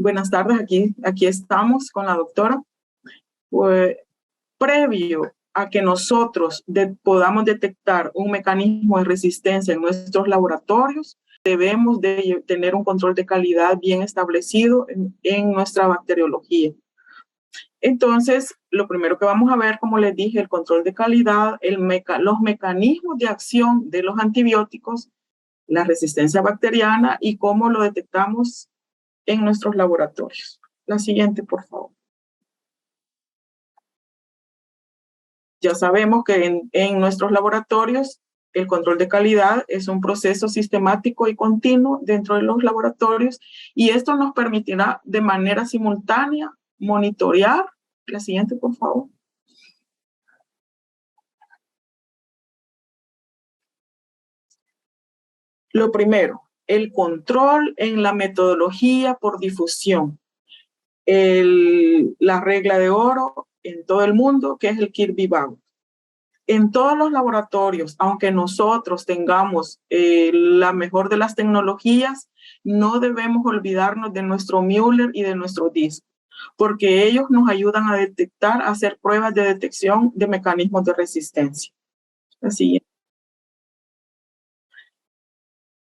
Buenas tardes, aquí estamos con la doctora. Pues, previo a que nosotros podamos detectar un mecanismo de resistencia en nuestros laboratorios, debemos de tener un control de calidad bien establecido en nuestra bacteriología. Entonces, lo primero que vamos a ver, como les dije, el control de calidad, los mecanismos de acción de los antibióticos, la resistencia bacteriana y cómo lo detectamos en nuestros laboratorios. La siguiente, por favor. Ya sabemos que en nuestros laboratorios el control de calidad es un proceso sistemático y continuo dentro de los laboratorios y esto nos permitirá de manera simultánea monitorear. La siguiente, por favor. Lo primero, el control en la metodología por difusión. La regla de oro en todo el mundo, que es el Kirby-Bauer. En todos los laboratorios, aunque nosotros tengamos la mejor de las tecnologías, no debemos olvidarnos de nuestro Müller y de nuestro disco, porque ellos nos ayudan a detectar, a hacer pruebas de detección de mecanismos de resistencia. Así.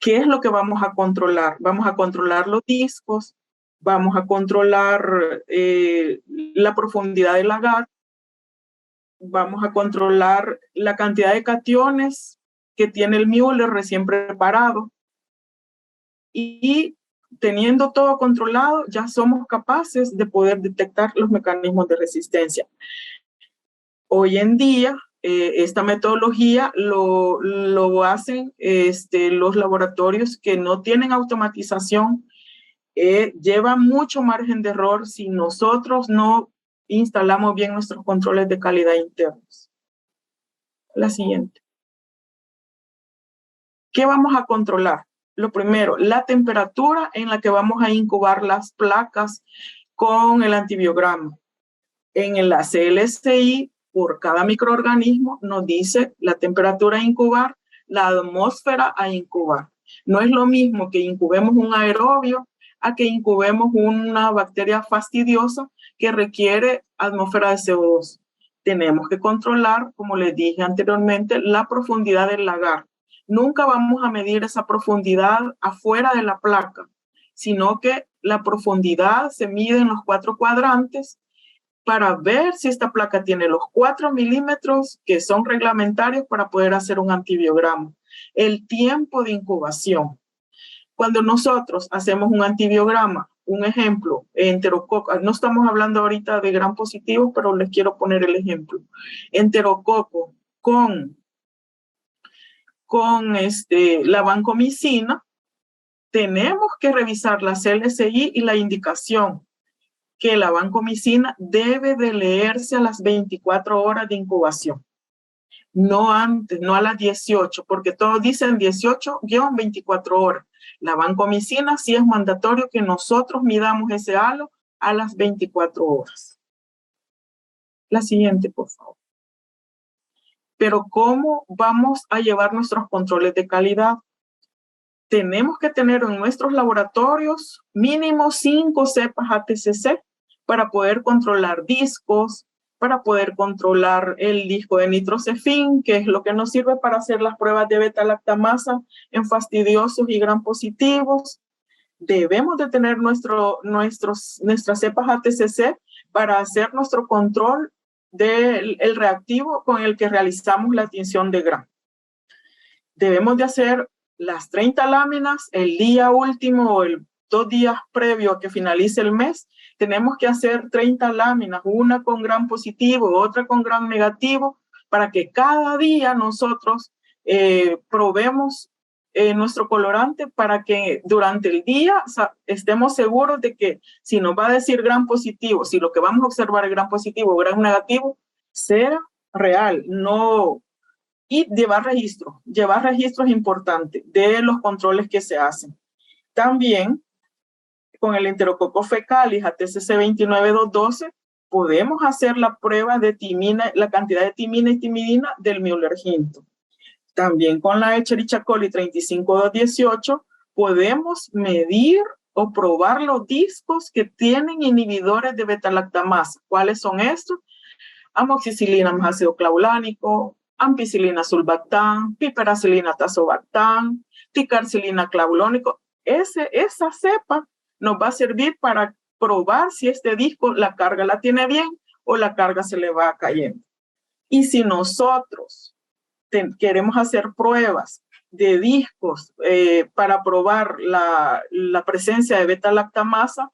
¿Qué es lo que vamos a controlar? Vamos a controlar los discos, vamos a controlar la profundidad del agar, vamos a controlar la cantidad de cationes que tiene el Müller recién preparado. Y teniendo todo controlado, ya somos capaces de poder detectar los mecanismos de resistencia. Hoy en día, esta metodología lo hacen los laboratorios que no tienen automatización. Lleva mucho margen de error si nosotros no instalamos bien nuestros controles de calidad internos. La siguiente. ¿Qué vamos a controlar? Lo primero, la temperatura en la que vamos a incubar las placas con el antibiograma. En la CLSI, por cada microorganismo, nos dice la temperatura a incubar, la atmósfera a incubar. No es lo mismo que incubemos un aerobio a que incubemos una bacteria fastidiosa que requiere atmósfera de CO2. Tenemos que controlar, como les dije anteriormente, la profundidad del lagar. Nunca vamos a medir esa profundidad afuera de la placa, sino que la profundidad se mide en los 4 cuadrantes para ver si esta placa tiene los 4 milímetros que son reglamentarios para poder hacer un antibiograma. El tiempo de incubación. Cuando nosotros hacemos un antibiograma, un ejemplo, enterococo, no estamos hablando ahorita de gram positivos, pero les quiero poner el ejemplo. Enterococo con la vancomicina, tenemos que revisar la CLSI y la indicación que la vancomicina debe de leerse a las 24 horas de incubación. No antes, no a las 18, porque todos dicen 18-24 horas. La vancomicina sí es mandatorio que nosotros midamos ese halo a las 24 horas. La siguiente, por favor. Pero ¿cómo vamos a llevar nuestros controles de calidad? Tenemos que tener en nuestros laboratorios mínimo 5 cepas ATCC para poder controlar discos, para poder controlar el disco de nitrocefin, que es lo que nos sirve para hacer las pruebas de beta-lactamasa en fastidiosos y gram positivos. Debemos de tener nuestras cepas ATCC para hacer nuestro control del reactivo con el que realizamos la tinción de gram. Debemos de hacer las 30 láminas el día último o 2 días previo a que finalice el mes. Tenemos que hacer 30 láminas, una con gram positivo, otra con gram negativo, para que cada día nosotros probemos nuestro colorante para que durante el día estemos seguros de que si nos va a decir gram positivo, si lo que vamos a observar es gram positivo o gram negativo, sea real, no. Y llevar registro es importante de los controles que se hacen. También con el enterococo fecalis ATCC 29212 podemos hacer la prueba de timina, la cantidad de timina y timidina del Müller-Hinton. También con la Escherichia coli 35218 podemos medir o probar los discos que tienen inhibidores de beta-lactamasa. ¿Cuáles son estos? Amoxicilina más ácido clavulánico, ampicilina sulbactam, piperacilina tazobactam, ticarcilina clavulónico. Esa cepa nos va a servir para probar si este disco la carga la tiene bien o la carga se le va cayendo. Y si nosotros queremos hacer pruebas de discos para probar la presencia de beta-lactamasa,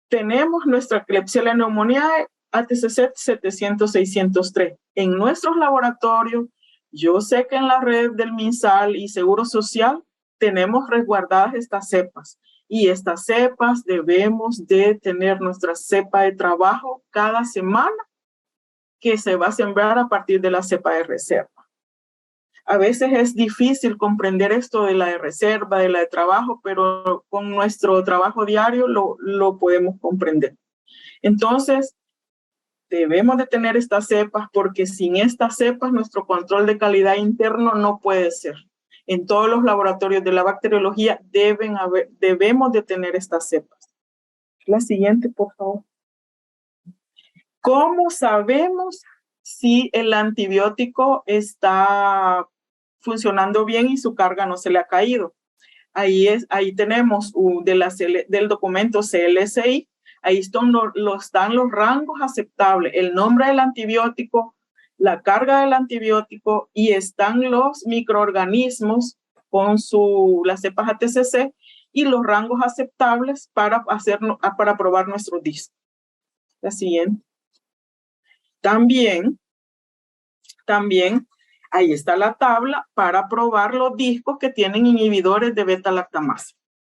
tenemos nuestra Klebsiella pneumoniae ATCC 700-603. En nuestros laboratorios, yo sé que en la red del MinSal y Seguro Social tenemos resguardadas estas cepas. Y estas cepas debemos de tener nuestra cepa de trabajo cada semana que se va a sembrar a partir de la cepa de reserva. A veces es difícil comprender esto de la de reserva, de la de trabajo, pero con nuestro trabajo diario lo podemos comprender. Entonces, debemos de tener estas cepas porque sin estas cepas nuestro control de calidad interno no puede ser. En todos los laboratorios de la bacteriología debemos de tener estas cepas. La siguiente, por favor. ¿Cómo sabemos si el antibiótico está funcionando bien y su carga no se le ha caído? Ahí tenemos del documento CLSI, ahí están los rangos aceptables, el nombre del antibiótico, la carga del antibiótico y están los microorganismos con las cepas ATCC y los rangos aceptables para probar nuestro disco. La siguiente. También ahí está la tabla para probar los discos que tienen inhibidores de beta-lactamasa.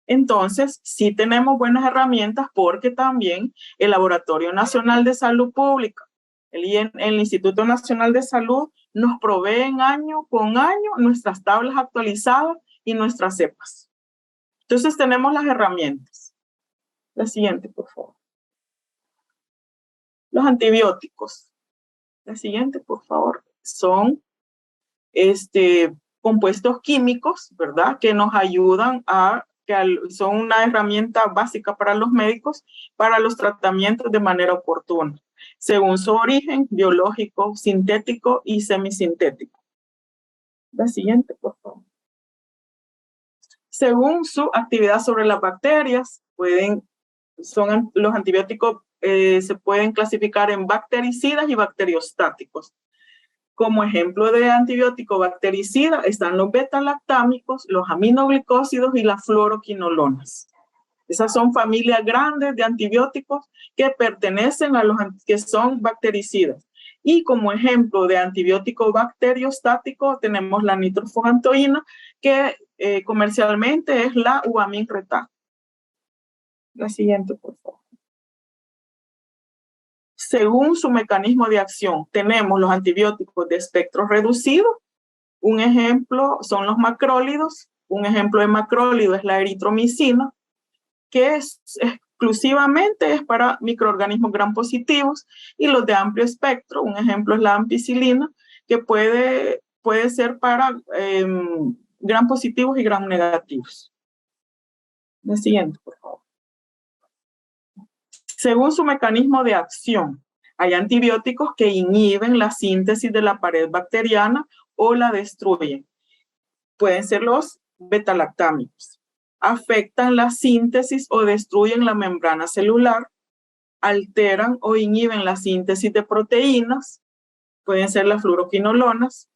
Entonces, sí tenemos buenas herramientas porque también el Laboratorio Nacional de Salud Pública, el Instituto Nacional de Salud, nos proveen año con año nuestras tablas actualizadas y nuestras cepas. Entonces, tenemos las herramientas. La siguiente, por favor. Los antibióticos. La siguiente, por favor, son compuestos químicos, ¿verdad? Que nos ayudan son una herramienta básica para los médicos para los tratamientos de manera oportuna, según su origen biológico, sintético y semisintético. La siguiente, por favor. Según su actividad sobre las bacterias, los antibióticos se pueden clasificar en bactericidas y bacteriostáticos. Como ejemplo de antibiótico bactericida están los beta-lactámicos, los aminoglicósidos y las fluoroquinolonas. Esas son familias grandes de antibióticos que pertenecen a los que son bactericidas. Y como ejemplo de antibiótico bacteriostático tenemos la nitrofurantoína, que comercialmente es la Uamin-Retá. La siguiente, por favor. Según su mecanismo de acción, tenemos los antibióticos de espectro reducido. Un ejemplo son los macrólidos. Un ejemplo de macrólido es la eritromicina, que exclusivamente es para microorganismos gram positivos, y los de amplio espectro, un ejemplo es la ampicilina, que puede ser para gram positivos y gram negativos. La siguiente, por favor. Según su mecanismo de acción, hay antibióticos que inhiben la síntesis de la pared bacteriana o la destruyen. Pueden ser los beta-lactámicos. Afectan la síntesis o destruyen la membrana celular, alteran o inhiben la síntesis de proteínas, pueden ser las fluoroquinolonas,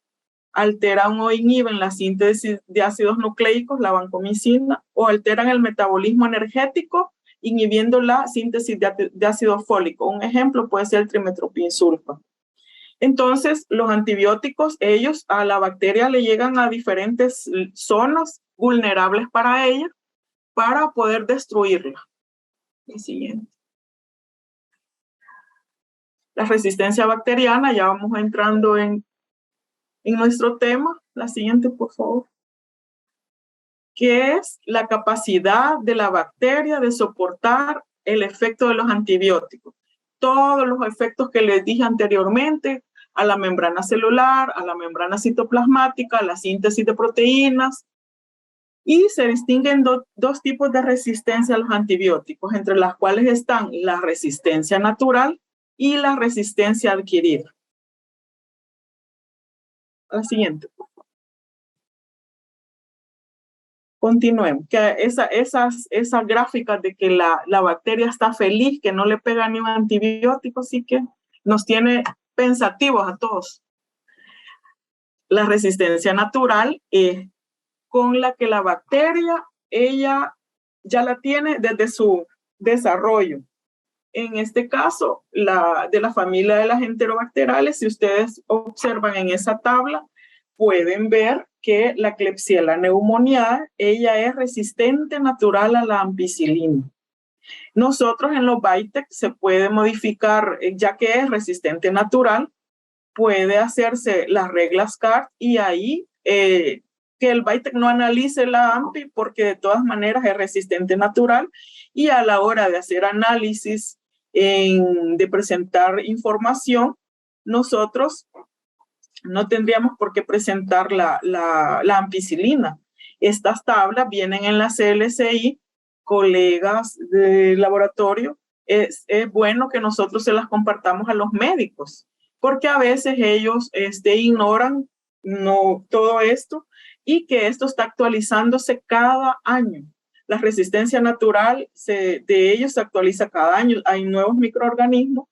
alteran o inhiben la síntesis de ácidos nucleicos, la vancomicina, o alteran el metabolismo energético, inhibiendo la síntesis de ácido fólico. Un ejemplo puede ser el trimetoprim-sulfa. Entonces, los antibióticos, ellos a la bacteria le llegan a diferentes zonas vulnerables para ella, para poder destruirla. El siguiente. La resistencia bacteriana, ya vamos entrando en nuestro tema. La siguiente, por favor. ¿Qué es la capacidad de la bacteria de soportar el efecto de los antibióticos? Todos los efectos que les dije anteriormente, a la membrana celular, a la membrana citoplasmática, a la síntesis de proteínas. Y se distinguen dos tipos de resistencia a los antibióticos, entre las cuales están la resistencia natural y la resistencia adquirida. La siguiente. Continuemos. Que esas gráficas de que la bacteria está feliz, que no le pega ni un antibiótico, sí que nos tiene pensativos a todos. La resistencia natural es con la que la bacteria, ella ya la tiene desde su desarrollo. En este caso, de la familia de las enterobacterales, si ustedes observan en esa tabla, pueden ver que la Klebsiella pneumoniae, ella es resistente natural a la ampicilina. Nosotros en los VITEC se puede modificar, ya que es resistente natural, puede hacerse las reglas CART y ahí que el VITEC no analice la AMPI porque de todas maneras es resistente natural y a la hora de hacer análisis, de presentar información, nosotros no tendríamos por qué presentar la ampicilina. Estas tablas vienen en la CLCI, colegas de laboratorio, es bueno que nosotros se las compartamos a los médicos, porque a veces ellos ignoran todo esto y que esto está actualizándose cada año. La resistencia natural de ellos se actualiza cada año, hay nuevos microorganismos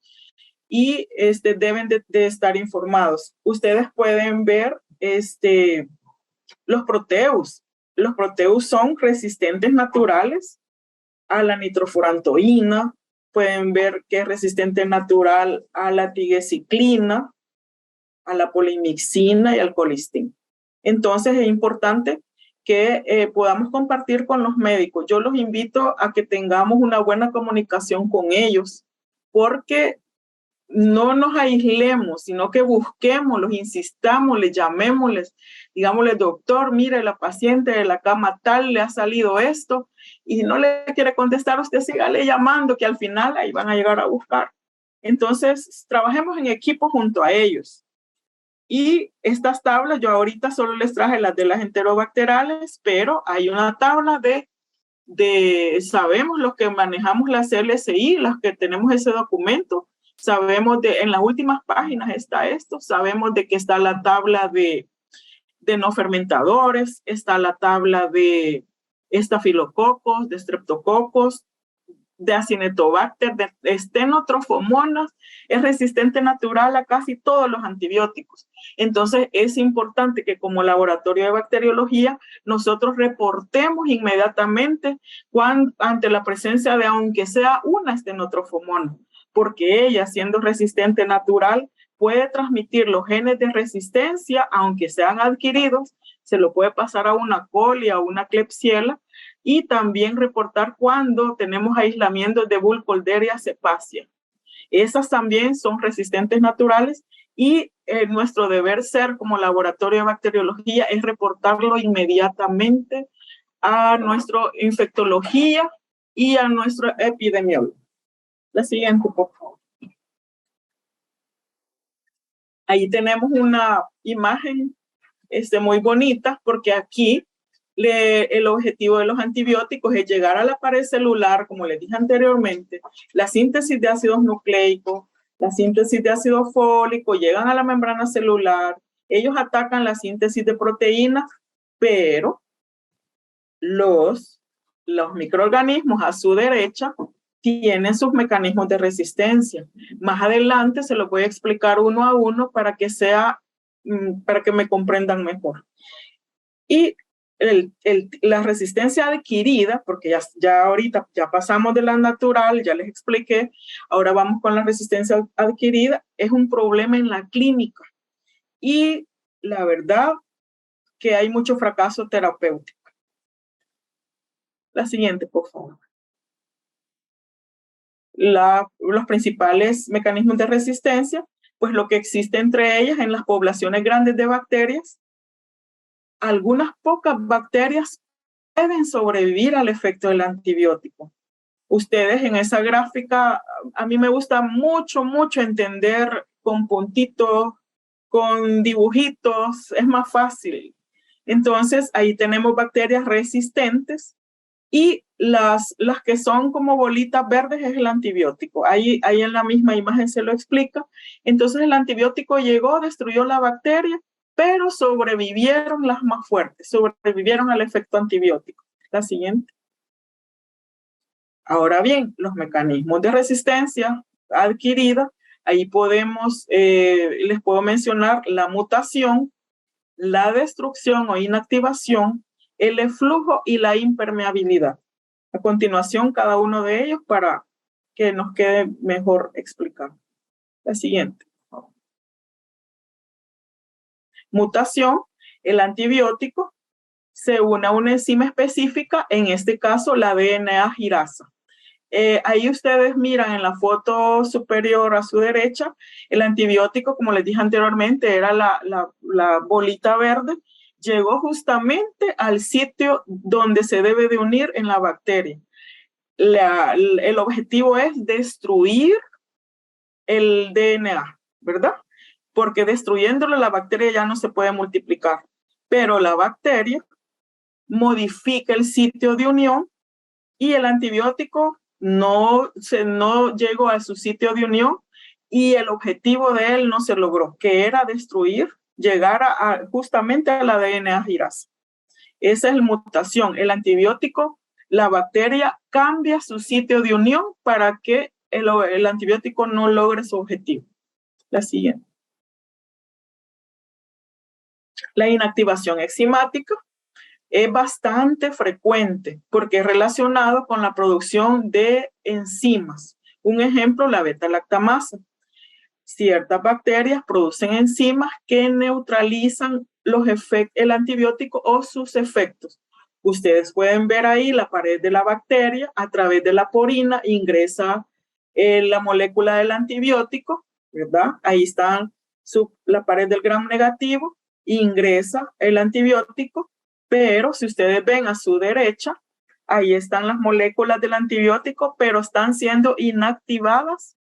y deben de estar informados. Ustedes pueden ver los proteus. Los proteus son resistentes naturales a la nitrofurantoína. Pueden ver que es resistente natural a la tigecyclina, a la polimixina y al colistin. Entonces es importante que podamos compartir con los médicos. Yo los invito a que tengamos una buena comunicación con ellos, porque no nos aislemos, sino que busquemos, los insistamos, les llamémosles, digámosle, doctor, mire, la paciente de la cama tal le ha salido esto, y si no le quiere contestar, usted sígale llamando, que al final ahí van a llegar a buscar. Entonces, trabajemos en equipo junto a ellos. Y estas tablas, yo ahorita solo les traje las de las enterobacterales, pero hay una tabla sabemos los que manejamos la CLCI, los que tenemos ese documento, sabemos en las últimas páginas está esto, sabemos de que está la tabla de no fermentadores, está la tabla de estafilococos, de streptococos, de Acinetobacter, de Stenotrofomonas, es resistente natural a casi todos los antibióticos. Entonces es importante que como laboratorio de bacteriología nosotros reportemos inmediatamente ante la presencia de aunque sea una Stenotrofomona, porque ella, siendo resistente natural, puede transmitir los genes de resistencia, aunque sean adquiridos, se lo puede pasar a una coli, a una Klebsiella, y también reportar cuando tenemos aislamientos de Burkholderia cepacia. Esas también son resistentes naturales y nuestro deber ser como laboratorio de bacteriología es reportarlo inmediatamente a nuestra infectología y a nuestro epidemiólogo. La siguiente, por favor. Ahí tenemos una imagen muy bonita, porque aquí el objetivo de los antibióticos es llegar a la pared celular, como les dije anteriormente, la síntesis de ácidos nucleicos, la síntesis de ácido fólico, llegan a la membrana celular, ellos atacan la síntesis de proteínas, pero los microorganismos a su derecha tienen sus mecanismos de resistencia. Más adelante se lo voy a explicar uno a uno para que me comprendan mejor. Y la resistencia adquirida, porque ya ahorita ya pasamos de la natural, ya les expliqué, ahora vamos con la resistencia adquirida, es un problema en la clínica. Y la verdad que hay mucho fracaso terapéutico. La siguiente, por favor. Los principales mecanismos de resistencia, pues lo que existe entre ellas en las poblaciones grandes de bacterias, algunas pocas bacterias pueden sobrevivir al efecto del antibiótico. Ustedes en esa gráfica, a mí me gusta mucho entender con puntitos, con dibujitos, es más fácil. Entonces, ahí tenemos bacterias resistentes y las que son como bolitas verdes es el antibiótico. Ahí en la misma imagen se lo explica. Entonces, el antibiótico llegó, destruyó la bacteria, pero sobrevivieron las más fuertes, sobrevivieron al efecto antibiótico. La siguiente. Ahora bien, los mecanismos de resistencia adquirida, ahí podemos, les puedo mencionar la mutación, la destrucción o inactivación, el eflujo y la impermeabilidad. A continuación, cada uno de ellos para que nos quede mejor explicado. La siguiente. Mutación, el antibiótico se une a una enzima específica, en este caso la DNA girasa. Ahí ustedes miran en la foto superior a su derecha, el antibiótico, como les dije anteriormente, era la bolita verde, llegó justamente al sitio donde se debe de unir en la bacteria. El objetivo es destruir el DNA, ¿verdad? Porque destruyéndolo la bacteria ya no se puede multiplicar, pero la bacteria modifica el sitio de unión y el antibiótico no llegó a su sitio de unión y el objetivo de él no se logró, que era destruir, llegar justamente a la DNA girasa. Esa es la mutación. El antibiótico, la bacteria cambia su sitio de unión para que el antibiótico no logre su objetivo. La siguiente. La inactivación enzimática es bastante frecuente porque es relacionado con la producción de enzimas. Un ejemplo, la beta-lactamasa. Ciertas bacterias producen enzimas que neutralizan el antibiótico o sus efectos. Ustedes pueden ver ahí la pared de la bacteria, a través de la porina ingresa la molécula del antibiótico, ¿verdad? Ahí está la pared del gram negativo, ingresa el antibiótico, pero si ustedes ven a su derecha, ahí están las moléculas del antibiótico, pero están siendo inactivadas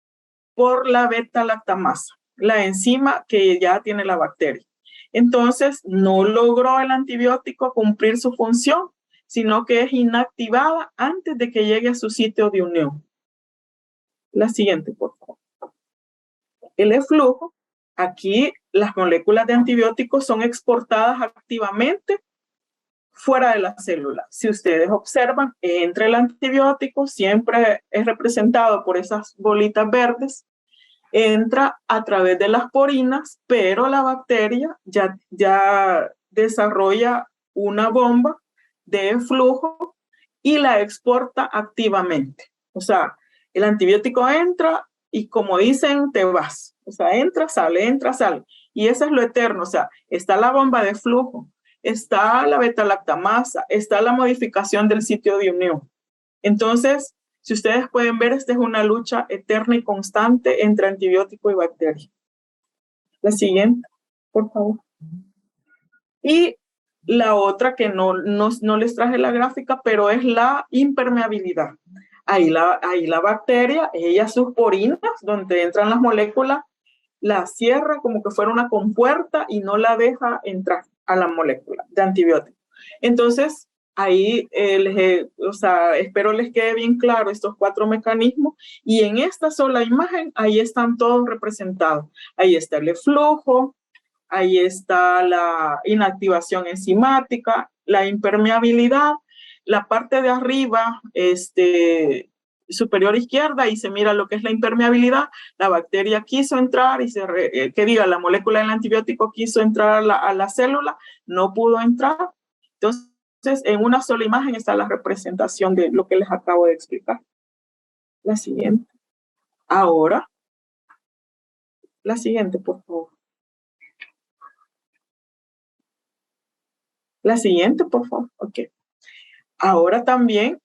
por la beta-lactamasa, la enzima que ya tiene la bacteria. Entonces, no logró el antibiótico cumplir su función, sino que es inactivada antes de que llegue a su sitio de unión. La siguiente, por favor. El eflujo. Aquí las moléculas de antibióticos son exportadas activamente fuera de la célula. Si ustedes observan, entre el antibiótico siempre es representado por esas bolitas verdes, entra a través de las porinas, pero la bacteria ya desarrolla una bomba de flujo y la exporta activamente. O sea, el antibiótico entra y como dicen, te vas. O sea, entra, sale. Y eso es lo eterno. O sea, está la bomba de flujo, está la beta-lactamasa, está la modificación del sitio de unión. Entonces, si ustedes pueden ver, esta es una lucha eterna y constante entre antibiótico y bacteria. La siguiente, por favor. Y la otra que no les traje la gráfica, pero es la impermeabilidad. Ahí la bacteria, ella sus porinas, donde entran las moléculas, la cierra como que fuera una compuerta y no la deja entrar a la molécula de antibiótico. Entonces, ahí, espero les quede bien claro estos 4 mecanismos y en esta sola imagen, ahí están todos representados. Ahí está el eflujo, ahí está la inactivación enzimática, la impermeabilidad, la parte de arriba, superior izquierda, y se mira lo que es la impermeabilidad. La bacteria quiso entrar y la molécula del antibiótico quiso entrar a la célula, no pudo entrar. Entonces, en una sola imagen está la representación de lo que les acabo de explicar. La siguiente. Ahora, la siguiente, por favor. La siguiente, por favor. Ok. Ahora también,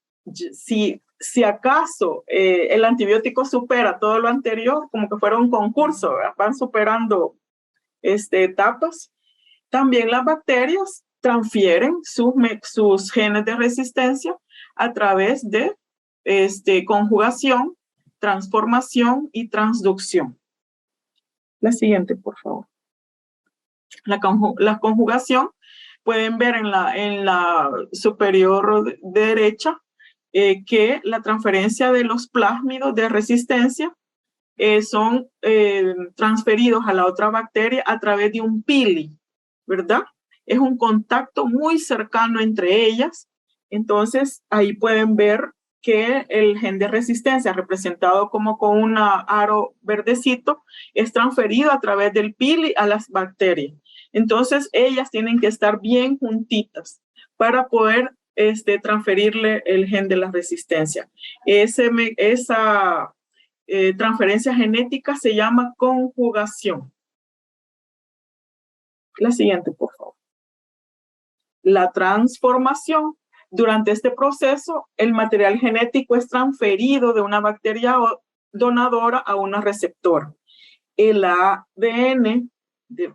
si acaso el antibiótico supera todo lo anterior, como que fuera un concurso, ¿verdad? Van superando etapas, también las bacterias transfieren sus genes de resistencia a través de conjugación, transformación y transducción. La siguiente, por favor. La conjugación pueden ver en la superior derecha que la transferencia de los plásmidos de resistencia son transferidos a la otra bacteria a través de un pili, ¿verdad? Es un contacto muy cercano entre ellas. Entonces, ahí pueden ver que el gen de resistencia, representado como con un aro verdecito, es transferido a través del pili a las bacterias. Entonces, ellas tienen que estar bien juntitas para poder transferirle el gen de la resistencia. Esa transferencia genética se llama conjugación. La siguiente, por favor. La transformación. Durante este proceso, el material genético es transferido de una bacteria donadora a una receptora. El ADN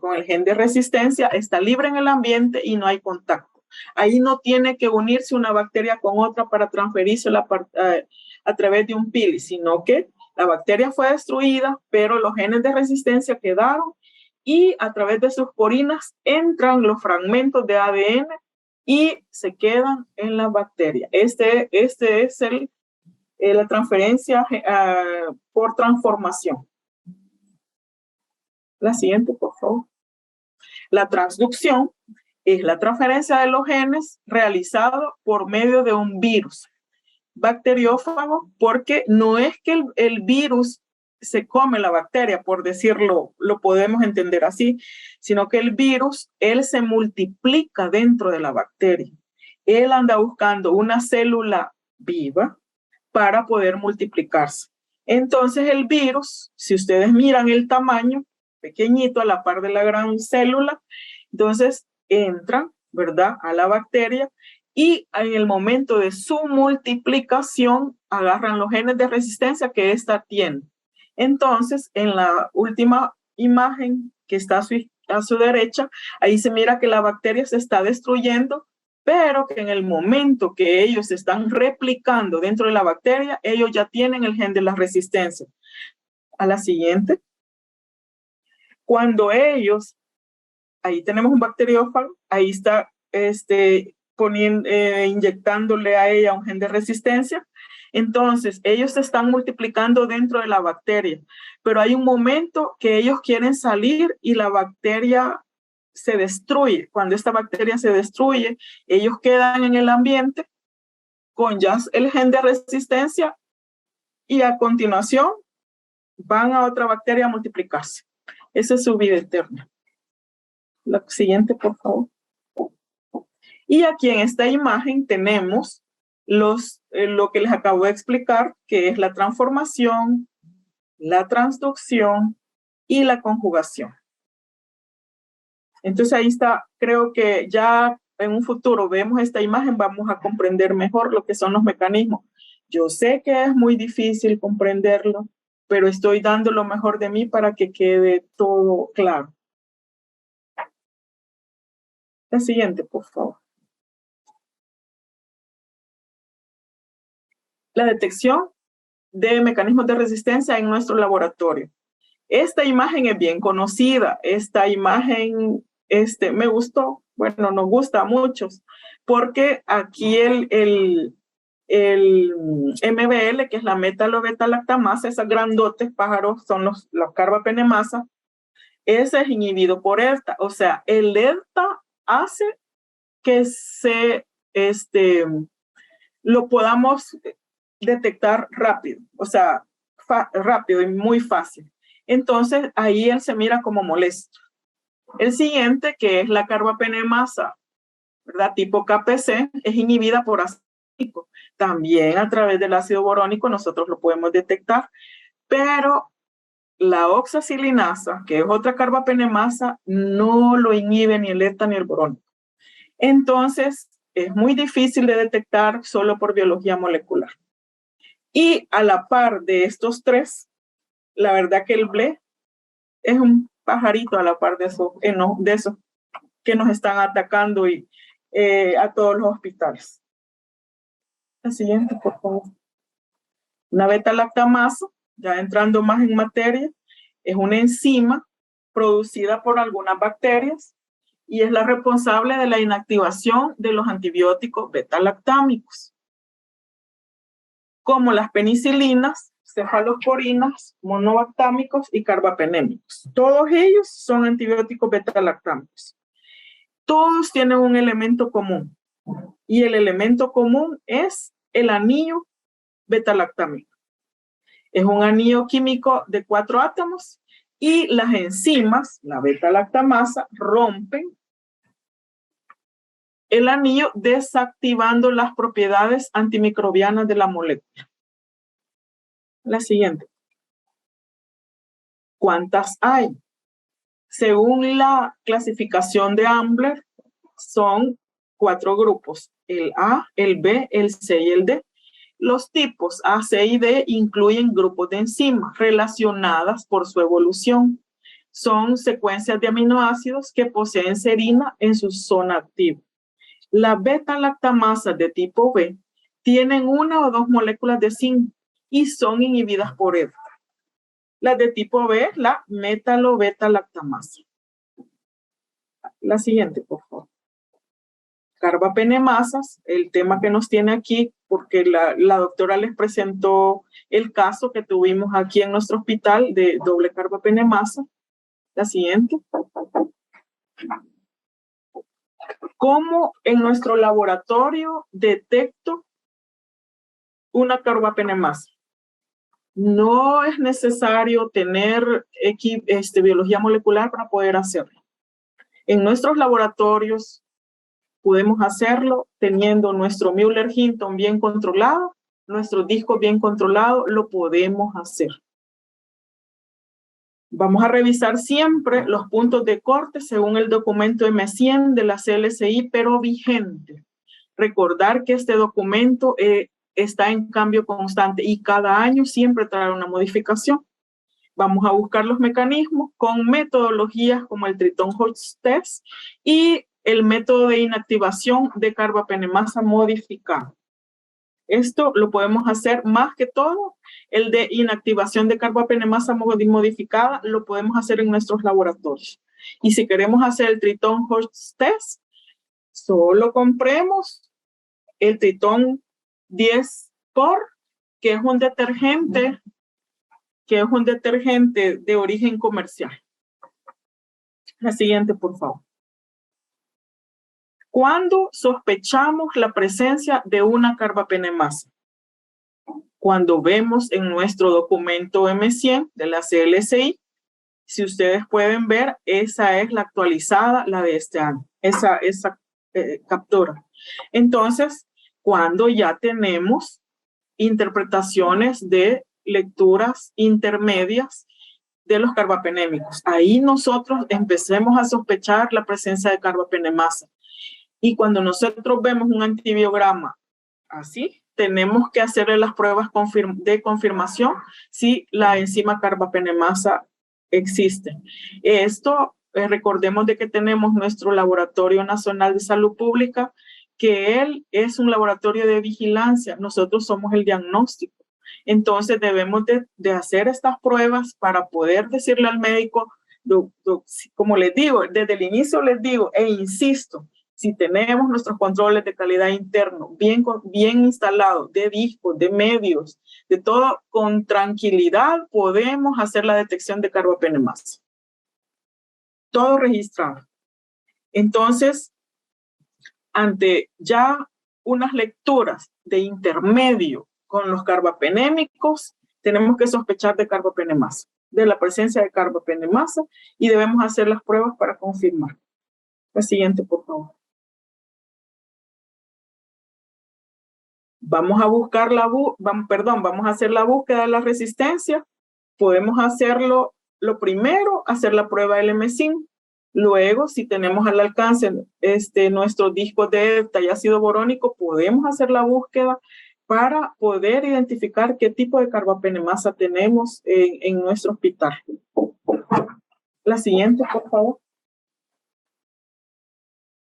con el gen de resistencia está libre en el ambiente y no hay contacto. Ahí no tiene que unirse una bacteria con otra para transferírsela a través de un pili, sino que la bacteria fue destruida, pero los genes de resistencia quedaron y a través de sus porinas entran los fragmentos de ADN y se quedan en la bacteria. Este es la transferencia por transformación. La siguiente, por favor. La transducción es la transferencia de los genes realizado por medio de un virus bacteriófago, porque no es que el virus se come la bacteria, por decirlo, lo podemos entender así, sino que el virus, él se multiplica dentro de la bacteria. Él anda buscando una célula viva para poder multiplicarse. Entonces el virus, si ustedes miran el tamaño, pequeñito a la par de la gran célula, entonces entran, ¿verdad?, a la bacteria y en el momento de su multiplicación agarran los genes de resistencia que ésta tiene. Entonces, en la última imagen que está a su derecha, ahí se mira que la bacteria se está destruyendo, pero que en el momento que ellos se están replicando dentro de la bacteria, ellos ya tienen el gen de la resistencia. A la siguiente. Cuando ellos, ahí tenemos un bacteriófago, ahí está inyectándole a ella un gen de resistencia. Entonces, ellos se están multiplicando dentro de la bacteria, pero hay un momento que ellos quieren salir y la bacteria se destruye. Cuando esta bacteria se destruye, ellos quedan en el ambiente con ya el gen de resistencia y a continuación van a otra bacteria a multiplicarse. Esa es su vida eterna. La siguiente, por favor. Y aquí en esta imagen tenemos lo que les acabo de explicar, que es la transformación, la transducción y la conjugación. Entonces ahí está, creo que ya en un futuro vemos esta imagen, vamos a comprender mejor lo que son los mecanismos. Yo sé que es muy difícil comprenderlo, pero estoy dando lo mejor de mí para que quede todo claro. La siguiente, por favor. La detección de mecanismos de resistencia en nuestro laboratorio. Esta imagen es bien conocida. Esta imagen me gustó. Bueno, nos gusta a muchos, porque aquí el MBL, que es la metalo-beta-lactamasa, esas grandotes pájaros son los carbapenemasa, ese es inhibido por ERTA. O sea, el ERTA hace que lo podamos detectar rápido, o sea, rápido y muy fácil. Entonces, ahí él se mira como molesto. El siguiente, que es la carbapenemasa, ¿verdad? Tipo KPC, es inhibida por ácido borónico. También a través del ácido borónico nosotros lo podemos detectar, pero la oxacilinasa, que es otra carbapenemasa, no lo inhibe ni el ERTA ni el borónico. Entonces, es muy difícil de detectar solo por biología molecular. Y a la par de estos tres, la verdad que el BLE es un pajarito a la par de esos que nos están atacando y a todos los hospitales. La siguiente, por favor. Una beta-lactamasa, ya entrando más en materia, es una enzima producida por algunas bacterias y es la responsable de la inactivación de los antibióticos beta-lactámicos, como las penicilinas, cefalosporinas, monobactámicos y carbapenémicos. Todos ellos son antibióticos beta-lactámicos. Todos tienen un elemento común, y el elemento común es el anillo beta-lactámico. Es un anillo químico de 4 átomos y las enzimas, la beta-lactamasa, rompen el anillo desactivando las propiedades antimicrobianas de la molécula. La siguiente. ¿Cuántas hay? Según la clasificación de Ambler, son 4 grupos, el A, el B, el C y el D. Los tipos A, C y D incluyen grupos de enzimas relacionadas por su evolución. Son secuencias de aminoácidos que poseen serina en su zona activa. La beta-lactamasa de tipo B tienen 1 o 2 moléculas de zinc y son inhibidas por EDTA. La de tipo B es la metalo-beta-lactamasa. La siguiente, por favor. Carbapenemasas, el tema que nos tiene aquí, porque la doctora les presentó el caso que tuvimos aquí en nuestro hospital de doble carbapenemasa. La siguiente. ¿Cómo en nuestro laboratorio detecto una carbapenemasa? No es necesario tener biología molecular para poder hacerlo. En nuestros laboratorios podemos hacerlo teniendo nuestro Müller-Hinton bien controlado, nuestro disco bien controlado, lo podemos hacer. Vamos a revisar siempre los puntos de corte según el documento M100 de la CLSI, pero vigente. Recordar que este documento está en cambio constante y cada año siempre trae una modificación. Vamos a buscar los mecanismos con metodologías como el Triton-Hodge test y el método de inactivación de carbapenemasa modificada. Esto lo podemos hacer más que todo, el de inactivación de carbapenemasa modificada lo podemos hacer en nuestros laboratorios. Y si queremos hacer el Triton-Hodge test, solo compremos el Triton 10 por, que es un detergente de origen comercial. La siguiente, por favor. ¿Cuándo sospechamos la presencia de una carbapenemasa? Cuando vemos en nuestro documento M100 de la CLSI, si ustedes pueden ver, esa es la actualizada, la de este año, esa captura. Entonces, cuando ya tenemos interpretaciones de lecturas intermedias de los carbapenémicos, ahí nosotros empecemos a sospechar la presencia de carbapenemasa. Y cuando nosotros vemos un antibiograma así, tenemos que hacerle las pruebas de confirmación si la enzima carbapenemasa existe. Esto, recordemos de que tenemos nuestro Laboratorio Nacional de Salud Pública, que él es un laboratorio de vigilancia, nosotros somos el diagnóstico. Entonces debemos de hacer estas pruebas para poder decirle al médico, como les digo, desde el inicio les digo e insisto, si tenemos nuestros controles de calidad interno bien instalados, de discos, de medios, de todo, con tranquilidad podemos hacer la detección de carbapenemasa. Todo registrado. Entonces, ante ya unas lecturas de intermedio con los carbapenémicos, tenemos que sospechar de carbapenemasa, de la presencia de carbapenemasa, y debemos hacer las pruebas para confirmar. La siguiente, por favor. Vamos a buscar vamos a hacer la búsqueda de la resistencia. Podemos hacerlo, lo primero, hacer la prueba del M5. Luego, si tenemos al alcance nuestros discos de EDTA y ácido borónico, podemos hacer la búsqueda para poder identificar qué tipo de carbapenemasa tenemos en nuestro hospital. La siguiente, por favor.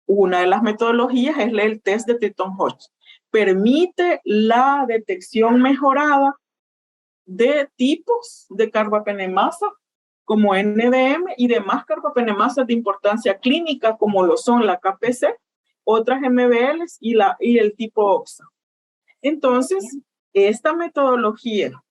Una de las metodologías es el test de Triton-Hodge. Permite la detección mejorada de tipos de carbapenemasa como NDM y demás carbapenemasas de importancia clínica, como lo son la KPC, otras MBLs y el tipo OXA. Entonces, esta metodología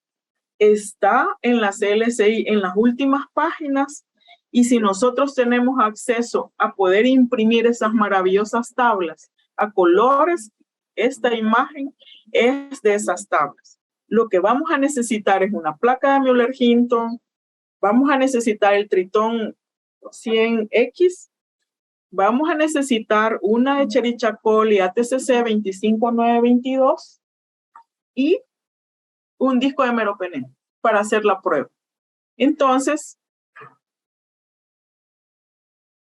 está en la CLSI, en las últimas páginas, y si nosotros tenemos acceso a poder imprimir esas maravillosas tablas a colores, esta imagen es de esas tablas. Lo que vamos a necesitar es una placa de Müller-Hinton, vamos a necesitar el Triton 100X, vamos a necesitar una Escherichia coli ATCC 25922 y un disco de meropenem para hacer la prueba. Entonces,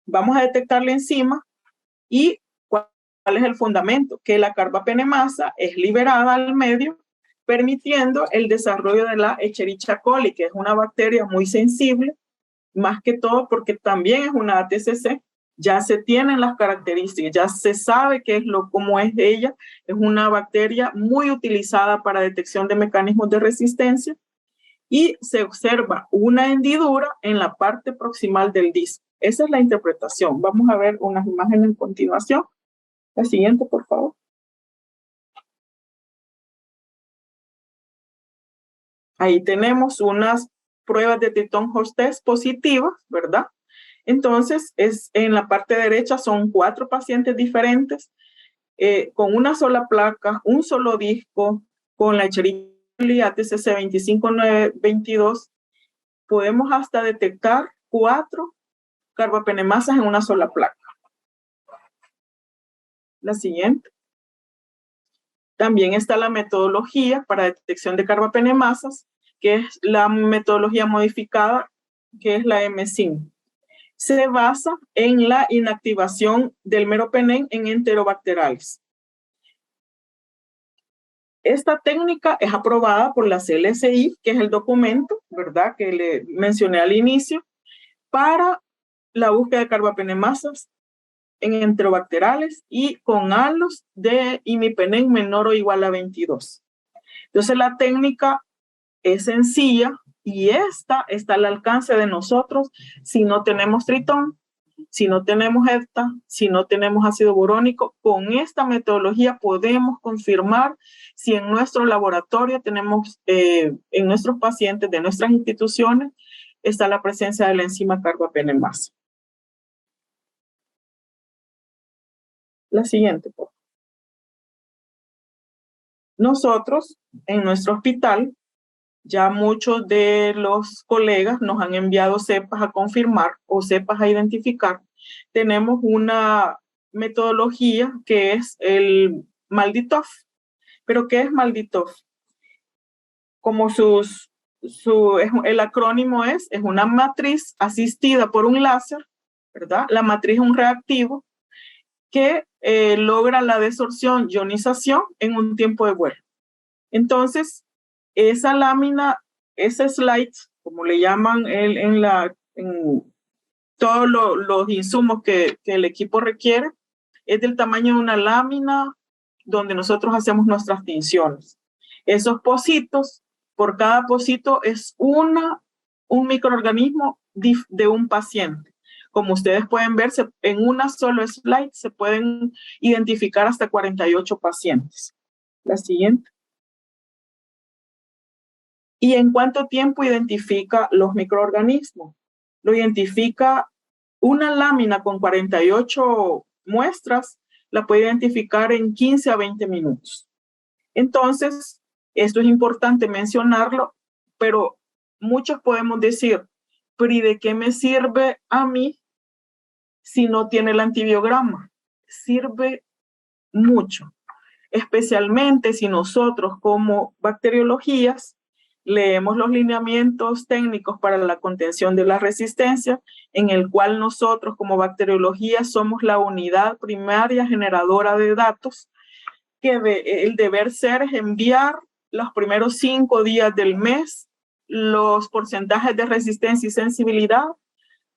vamos a detectar la enzima y ¿cuál es el fundamento? Que la carbapenemasa es liberada al medio, permitiendo el desarrollo de la Escherichia coli, que es una bacteria muy sensible, más que todo porque también es una ATCC. Ya se tienen las características, ya se sabe cómo es ella. Es una bacteria muy utilizada para detección de mecanismos de resistencia y se observa una hendidura en la parte proximal del disco. Esa es la interpretación. Vamos a ver unas imágenes en continuación. La siguiente, por favor. Ahí tenemos unas pruebas de Triton Horse Test positivas, ¿verdad? Entonces, en la parte derecha son 4 pacientes diferentes con una sola placa, un solo disco, con la Escherichia coli ATCC 25922. Podemos hasta detectar 4 carbapenemasas en una sola placa. La siguiente. También está la metodología para detección de carbapenemasas, que es la metodología modificada, que es la MSIN. Se basa en la inactivación del meropenem en enterobacterales. Esta técnica es aprobada por la CLSI, que es el documento, ¿verdad?, que le mencioné al inicio, para la búsqueda de carbapenemasas en enterobacterales y con halos de imipenem menor o igual a 22. Entonces la técnica es sencilla y esta está al alcance de nosotros si no tenemos Triton, si no tenemos EFTA, si no tenemos ácido borónico. Con esta metodología podemos confirmar si en nuestro laboratorio tenemos, en nuestros pacientes de nuestras instituciones, está la presencia de la enzima carbapenemasa. La siguiente, por favor. Nosotros, en nuestro hospital, ya muchos de los colegas nos han enviado cepas a confirmar o cepas a identificar. Tenemos una metodología que es el MALDI-TOF. ¿Pero qué es MALDI-TOF? Como el acrónimo es una matriz asistida por un láser, ¿verdad? La matriz es un reactivo que logra la desorción, ionización en un tiempo de vuelo. Entonces, esa lámina, ese slide, como le llaman en todos los insumos que el equipo requiere, es del tamaño de una lámina donde nosotros hacemos nuestras tinciones. Esos pocitos, por cada pocito es un microorganismo de un paciente. Como ustedes pueden ver, en una sola slide se pueden identificar hasta 48 pacientes. La siguiente. ¿Y en cuánto tiempo identifica los microorganismos? Lo identifica una lámina con 48 muestras, la puede identificar en 15 a 20 minutos. Entonces, esto es importante mencionarlo, pero muchos podemos decir, ¿pero y de qué me sirve a mí si no tiene el antibiograma? Sirve mucho, especialmente si nosotros como bacteriologías leemos los lineamientos técnicos para la contención de la resistencia, en el cual nosotros como bacteriología somos la unidad primaria generadora de datos, que el deber ser es enviar los primeros 5 días del mes los porcentajes de resistencia y sensibilidad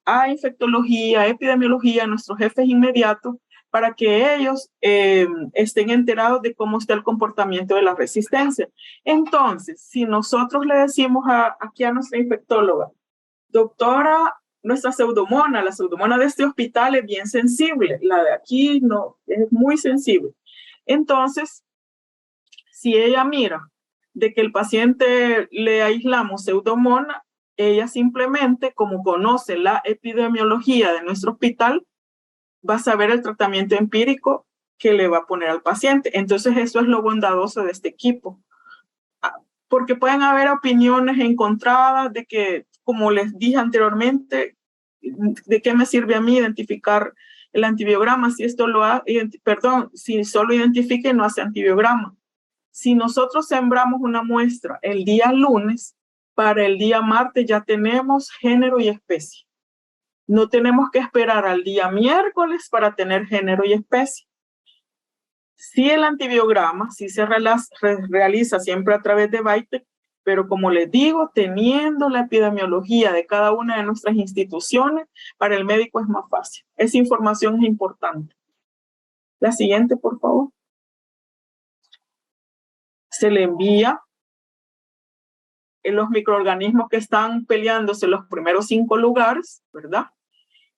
a infectología, epidemiología, a nuestros jefes inmediatos, para que ellos estén enterados de cómo está el comportamiento de la resistencia. Entonces, si nosotros le decimos aquí a nuestra infectóloga doctora, nuestra pseudomona, la pseudomona de este hospital es bien sensible, la de aquí no, es muy sensible. Entonces, si ella mira de que el paciente le aislamos pseudomona, ella simplemente, como conoce la epidemiología de nuestro hospital, va a saber el tratamiento empírico que le va a poner al paciente. Entonces, eso es lo bondadoso de este equipo. Porque pueden haber opiniones encontradas de que, como les dije anteriormente, ¿de qué me sirve a mí identificar el antibiograma si esto lo si solo identifica y no hace antibiograma? Si nosotros sembramos una muestra el día lunes, para el día martes ya tenemos género y especie. No tenemos que esperar al día miércoles para tener género y especie. Sí, el antibiograma sí se realiza siempre a través de BITEC, pero como les digo, teniendo la epidemiología de cada una de nuestras instituciones, para el médico es más fácil. Esa información es importante. La siguiente, por favor. Se le envía los microorganismos que están peleándose los primeros 5 lugares, ¿verdad?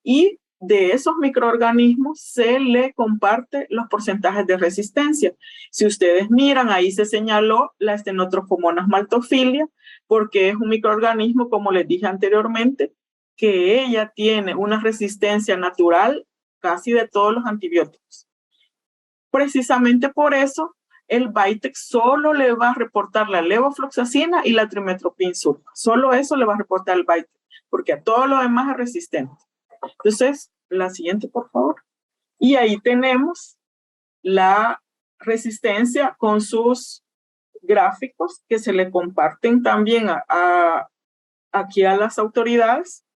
Y de esos microorganismos se le comparte los porcentajes de resistencia. Si ustedes miran, ahí se señaló la Stenotrophomonas maltophilia, porque es un microorganismo, como les dije anteriormente, que ella tiene una resistencia natural casi de todos los antibióticos. Precisamente por eso, el BITEC solo le va a reportar la levofloxacina y la trimetoprim sulfa. Solo eso le va a reportar el BITEC, porque a todo lo demás es resistente. Entonces, la siguiente, por favor. Y ahí tenemos la resistencia con sus gráficos que se le comparten también aquí a las autoridades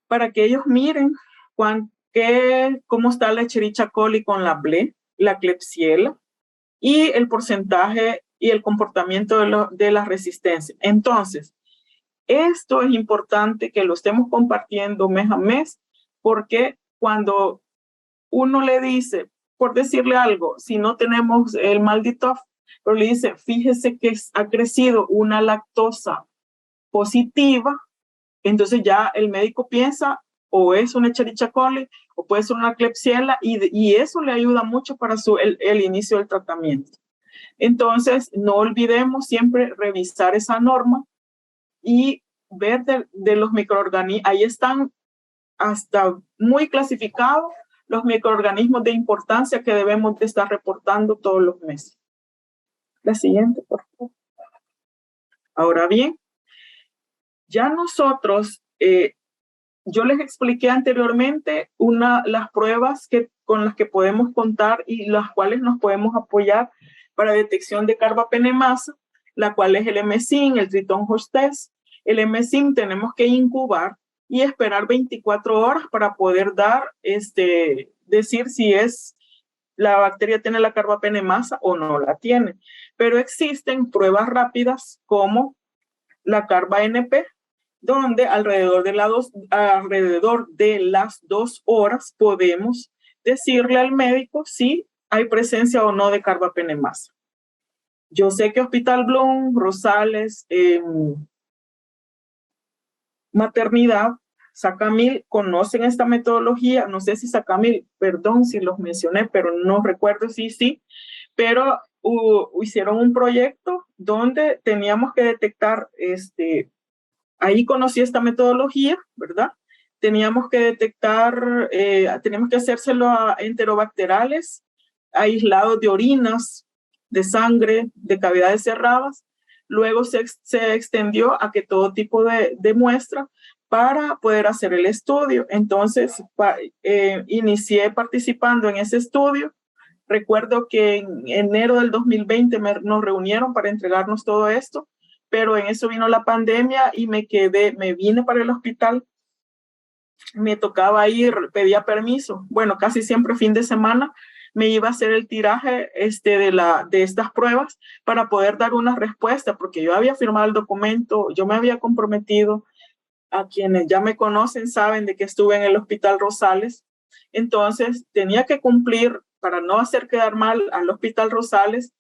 para que ellos miren cómo está la Escherichia coli con la BLE, la Klebsiella y el porcentaje y el comportamiento de la resistencia. Entonces, esto es importante que lo estemos compartiendo mes a mes, porque cuando uno le dice, por decirle algo, si no tenemos el maldito, pero le dice, fíjese que ha crecido una lactosa positiva, entonces ya el médico piensa, o es una Escherichia coli, o puede ser una Klebsiella, y eso le ayuda mucho para el inicio del tratamiento. Entonces, no olvidemos siempre revisar esa norma y ver de los microorganismos. Ahí están hasta muy clasificados los microorganismos de importancia que debemos de estar reportando todos los meses. La siguiente, por favor. Ahora bien, ya nosotros, yo les expliqué anteriormente las pruebas con las que podemos contar y las cuales nos podemos apoyar para detección de carbapenemasa, la cual es el MSIN, el Triton-Host test. El MSIN tenemos que incubar y esperar 24 horas para poder decir si la bacteria tiene la carbapenemasa o no la tiene. Pero existen pruebas rápidas como la carba-NP, donde alrededor de las 2 horas podemos decirle al médico si hay presencia o no de carbapenemasa. Yo sé que Hospital Bloom, Rosales, Maternidad, Sacamil conocen esta metodología. No sé si Sacamil, perdón si los mencioné, pero no recuerdo si sí, pero hicieron un proyecto donde teníamos que detectar, ahí conocí esta metodología, ¿verdad? Teníamos que detectar, teníamos que hacérselo a enterobacterales, aislados de orinas, de sangre, de cavidades cerradas. Luego se extendió a que todo tipo de muestra para poder hacer el estudio. Entonces, inicié participando en ese estudio. Recuerdo que en enero del 2020 nos reunieron para entregarnos todo esto, pero en eso vino la pandemia y me vine para el hospital. Me tocaba ir, pedía permiso. Bueno, casi siempre fin de semana me iba a hacer el tiraje de estas pruebas para poder dar una respuesta, porque yo había firmado el documento, yo me había comprometido. A quienes ya me conocen saben de que estuve en el Hospital Rosales. Entonces tenía que cumplir para no hacer quedar mal al Hospital Rosales,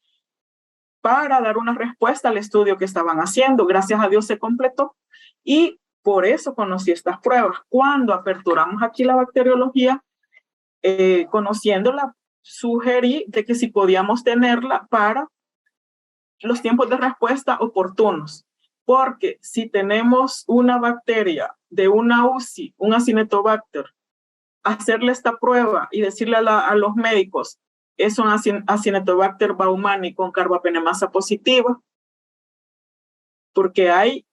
para dar una respuesta al estudio que estaban haciendo. Gracias a Dios se completó y Por eso conocí estas pruebas. Cuando aperturamos aquí la bacteriología, conociéndola, sugerí de que si podíamos tenerla para los tiempos de respuesta oportunos. Porque si tenemos una bacteria de una UCI, un Acinetobacter, hacerle esta prueba y decirle a los médicos, es un Acinetobacter baumannii con carbapenemasa positiva, porque hay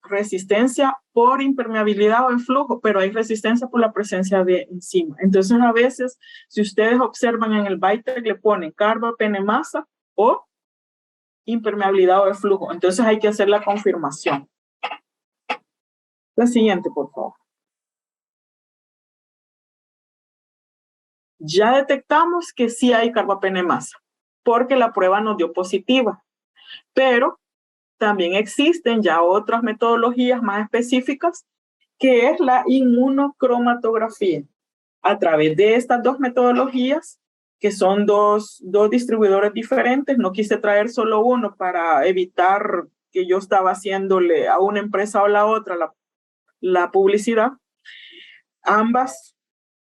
resistencia por impermeabilidad o en flujo, pero hay resistencia por la presencia de enzima. Entonces, a veces, si ustedes observan en el BITEC, le ponen carbapenemasa o impermeabilidad o de flujo. Entonces, hay que hacer la confirmación. La siguiente, por favor. Ya detectamos que sí hay carbapenemasa, porque la prueba nos dio positiva, pero también existen ya otras metodologías más específicas, que es la inmunocromatografía. A través de estas dos metodologías, que son dos distribuidores diferentes, no quise traer solo uno para evitar que yo estaba haciéndole a una empresa o la otra la publicidad. Ambas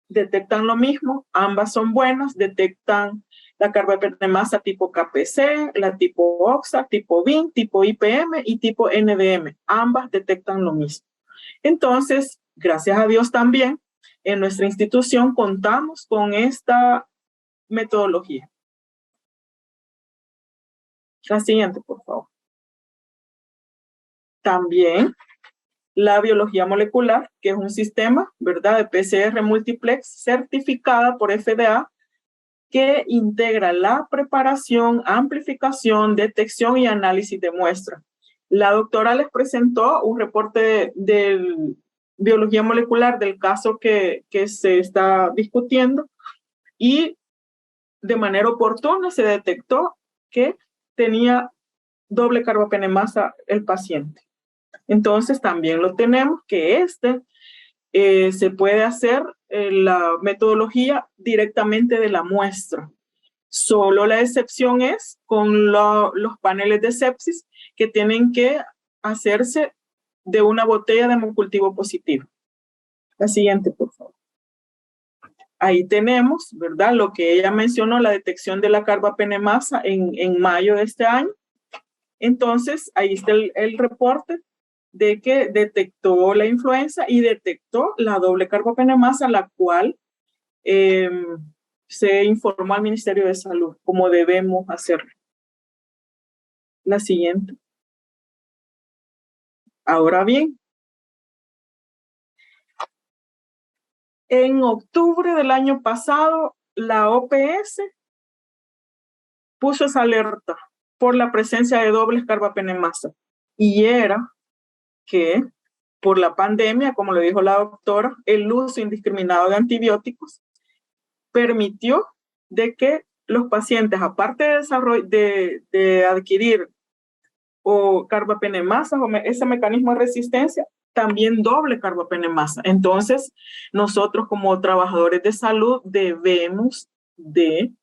detectan lo mismo, ambas son buenas, detectan la carbapenemasa tipo KPC, la tipo OXA, tipo VIN, tipo IPM y tipo NDM. Ambas detectan lo mismo. Entonces, gracias a Dios también, en nuestra institución contamos con esta metodología. La siguiente, por favor. También la biología molecular, que es un sistema, ¿verdad?, de PCR multiplex certificada por FDA, que integra la preparación, amplificación, detección y análisis de muestras. La doctora les presentó un reporte de biología molecular del caso que se está discutiendo y de manera oportuna se detectó que tenía doble carbapenemasa el paciente. Entonces también lo tenemos que se puede hacer la metodología directamente de la muestra. Solo la excepción es con los paneles de sepsis que tienen que hacerse de una botella de hemocultivo positivo. La siguiente, por favor. Ahí tenemos, ¿verdad?, lo que ella mencionó, la detección de la carbapenemasa en mayo de este año. Entonces, ahí está el reporte de que detectó la influenza y detectó la doble carbapenemasa, la cual se informó al Ministerio de Salud, como debemos hacerlo. La siguiente. Ahora bien, en octubre del año pasado, la OPS puso esa alerta por la presencia de dobles carbapenemasa. Y era que por la pandemia, como lo dijo la doctora, el uso indiscriminado de antibióticos permitió de que los pacientes, aparte de adquirir o carbapenemasa o ese mecanismo de resistencia, también doble carbapenemasa. Entonces, nosotros como trabajadores de salud debemos de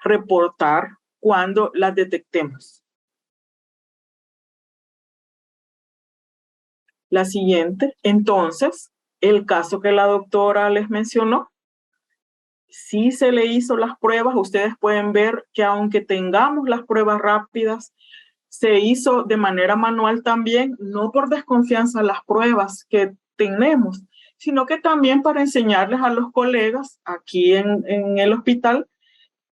reportar cuando las detectemos. La siguiente, entonces, el caso que la doctora les mencionó, sí se le hizo las pruebas. Ustedes pueden ver que aunque tengamos las pruebas rápidas, se hizo de manera manual también, no por desconfianza las pruebas que tenemos, sino que también para enseñarles a los colegas aquí en el hospital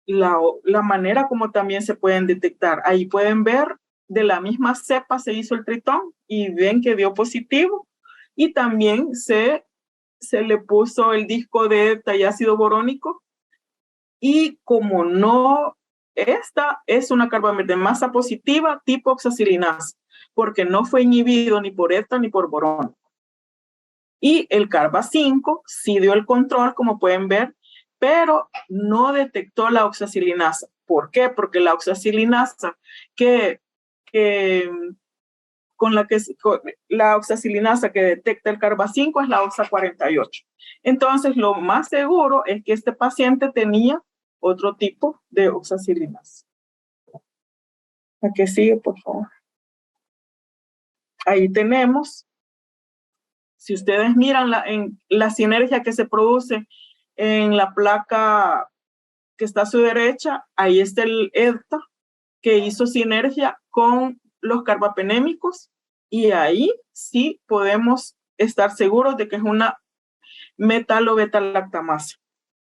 la manera como también se pueden detectar. Ahí pueden ver, de la misma cepa se hizo el tritón y ven que dio positivo, y también se le puso el disco de tiácido borónico, y como no, esta es una carbapenemasa positiva tipo oxacilinasa, porque no fue inhibido ni por ETA ni por borónico. Y el carba 5 sí dio el control, como pueden ver, pero no detectó la oxacilinasa. ¿Por qué? Porque la oxacilinasa la oxacilinasa que detecta el carba 5 es la oxa 48. Entonces, lo más seguro es que este paciente tenía otro tipo de oxacilinasa. ¿A qué sigue, por favor? Ahí tenemos Si ustedes miran en la sinergia que se produce en la placa que está a su derecha, ahí está el EDTA, que hizo sinergia con los carbapenémicos, y ahí sí podemos estar seguros de que es una metalo-beta-lactamasa,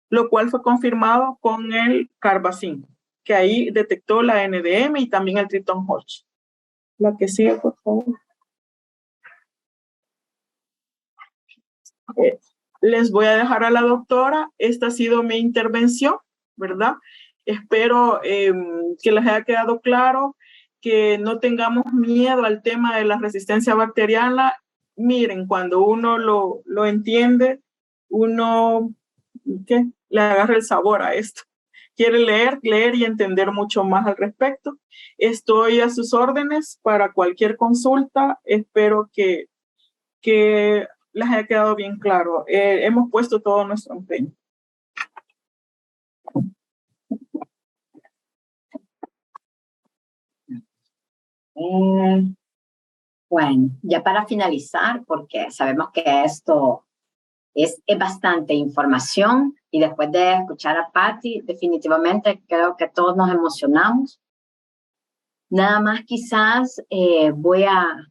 lo cual fue confirmado con el carbazin, que ahí detectó la NDM y también el Triton Hodge. La que sigue, por favor. Les voy a dejar a la doctora. Esta ha sido mi intervención, ¿verdad? Espero que les haya quedado claro, que no tengamos miedo al tema de la resistencia bacteriana. Miren, cuando uno lo entiende, uno le agarra el sabor a esto. Quiere leer y entender mucho más al respecto. Estoy a sus órdenes para cualquier consulta. Espero que les haya quedado bien claro. Hemos puesto todo nuestro empeño. Bueno, ya para finalizar, porque sabemos que esto es bastante información, y después de escuchar a Patty, definitivamente creo que todos nos emocionamos. Nada más quizás voy a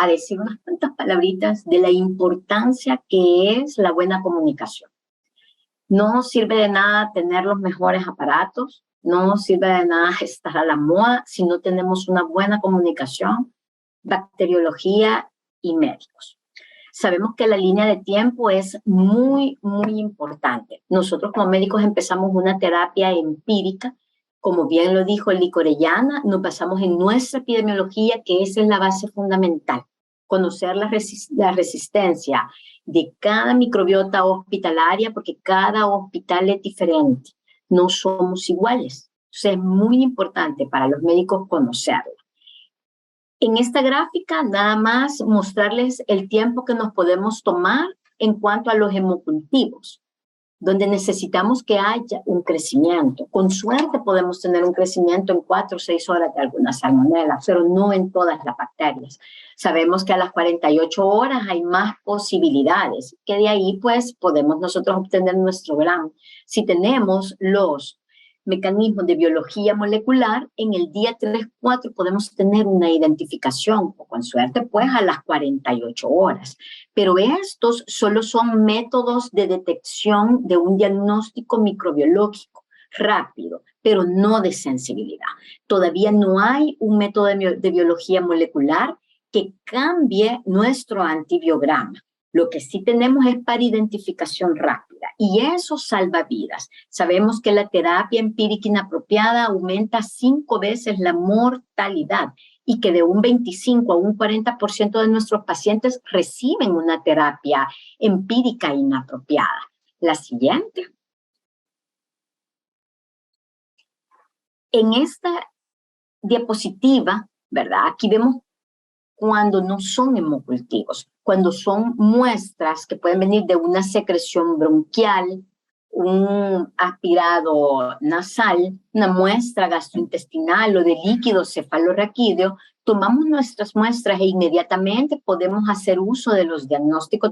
decir unas cuantas palabritas de la importancia que es la buena comunicación. No sirve de nada tener los mejores aparatos, no sirve de nada estar a la moda si no tenemos una buena comunicación, bacteriología y médicos. Sabemos que la línea de tiempo es muy, muy importante. Nosotros como médicos empezamos una terapia empírica, como bien lo dijo Lic Orellana, nos basamos en nuestra epidemiología, que esa es la base fundamental. Conocer la resistencia de cada microbiota hospitalaria, porque cada hospital es diferente. No somos iguales. Entonces es muy importante para los médicos conocerlo. En esta gráfica, nada más mostrarles el tiempo que nos podemos tomar en cuanto a los hemocultivos, donde necesitamos que haya un crecimiento. Con suerte podemos tener un crecimiento en 4 o 6 horas de algunas salmonelas, pero no en todas las bacterias. Sabemos que a las 48 horas hay más posibilidades, que de ahí pues podemos nosotros obtener nuestro gramo. Si tenemos los mecanismos de biología molecular, en el día 3-4 podemos tener una identificación, o con suerte pues a las 48 horas. Pero estos solo son métodos de detección de un diagnóstico microbiológico rápido, pero no de sensibilidad. Todavía no hay un método de biología molecular que cambie nuestro antibiograma. Lo que sí tenemos es para identificación rápida, y eso salva vidas. Sabemos que la terapia empírica inapropiada aumenta 5 veces la mortalidad, y que de un 25 a un 40% de nuestros pacientes reciben una terapia empírica inapropiada. La siguiente. En esta diapositiva, ¿verdad? Aquí vemos cuando no son hemocultivos, cuando son muestras que pueden venir de una secreción bronquial, un aspirado nasal, una muestra gastrointestinal o de líquido cefalorraquídeo. Tomamos nuestras muestras e inmediatamente podemos hacer uso de los diagnósticos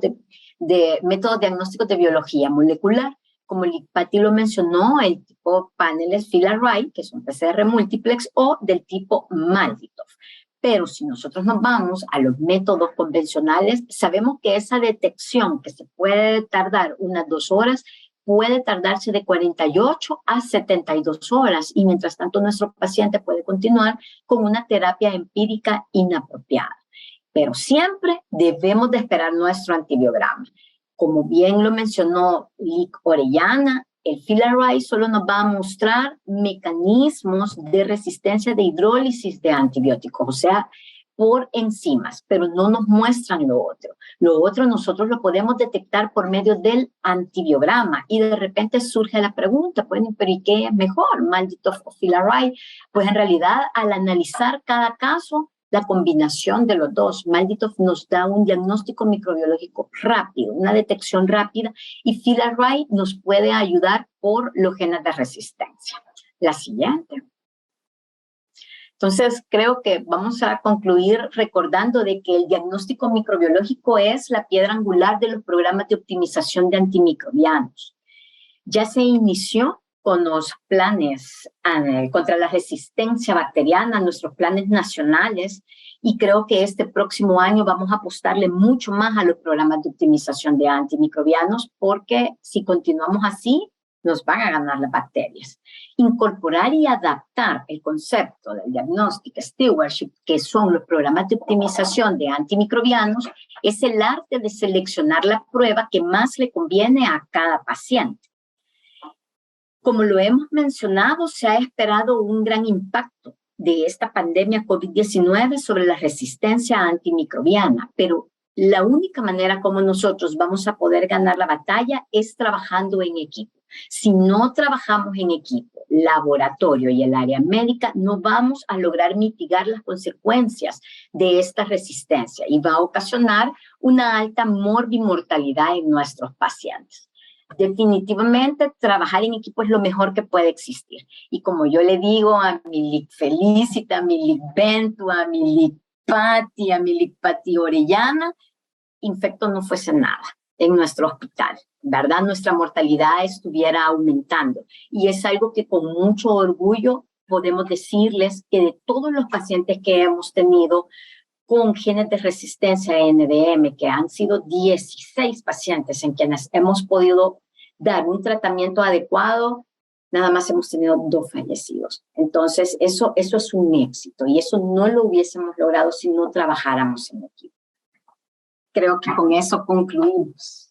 de métodos diagnósticos de biología molecular. Como Patty lo mencionó, el tipo paneles Filler-Wright, que son PCR múltiplex, o del tipo Malditov. Pero si nosotros nos vamos a los métodos convencionales, sabemos que esa detección, que se puede tardar unas 2 horas, puede tardarse de 48 a 72 horas, y mientras tanto nuestro paciente puede continuar con una terapia empírica inapropiada. Pero siempre debemos de esperar nuestro antibiograma. Como bien lo mencionó Lic Orellana, el Filler-Wright solo nos va a mostrar mecanismos de resistencia de hidrólisis de antibióticos, o sea, por enzimas, pero no nos muestran lo otro. Lo otro nosotros lo podemos detectar por medio del antibiograma, y de repente surge la pregunta, pues, ¿pero y qué es mejor, Malditov o Filler-Wright? Pues en realidad, al analizar cada caso, la combinación de los dos, Malditov nos da un diagnóstico microbiológico rápido, una detección rápida, y Filler-Wright nos puede ayudar por los genes de resistencia. La siguiente. Entonces, creo que vamos a concluir recordando de que el diagnóstico microbiológico es la piedra angular de los programas de optimización de antimicrobianos. Ya se inició con los planes contra la resistencia bacteriana, nuestros planes nacionales, y creo que este próximo año vamos a apostarle mucho más a los programas de optimización de antimicrobianos, porque si continuamos así, nos van a ganar las bacterias. Incorporar y adaptar el concepto del diagnóstico stewardship, que son los programas de optimización de antimicrobianos, es el arte de seleccionar la prueba que más le conviene a cada paciente. Como lo hemos mencionado, se ha esperado un gran impacto de esta pandemia COVID-19 sobre la resistencia antimicrobiana, pero la única manera como nosotros vamos a poder ganar la batalla es trabajando en equipo. Si no trabajamos en equipo, laboratorio y el área médica, no vamos a lograr mitigar las consecuencias de esta resistencia y va a ocasionar una alta morbimortalidad en nuestros pacientes. Definitivamente, trabajar en equipo es lo mejor que puede existir. Y como yo le digo a mi Lic Felicita, a mi Lic Bentu, a mi Lic Patti, a mi Lic Patti Orellana, Infecto no fuese nada en nuestro hospital, ¿verdad? Nuestra mortalidad estuviera aumentando. Y es algo que con mucho orgullo podemos decirles que de todos los pacientes que hemos tenido con genes de resistencia a NDM, que han sido 16 pacientes en quienes hemos podido dar un tratamiento adecuado, nada más hemos tenido 2 fallecidos. Entonces, eso es un éxito y eso no lo hubiésemos logrado si no trabajáramos en equipo. Creo que con eso concluimos.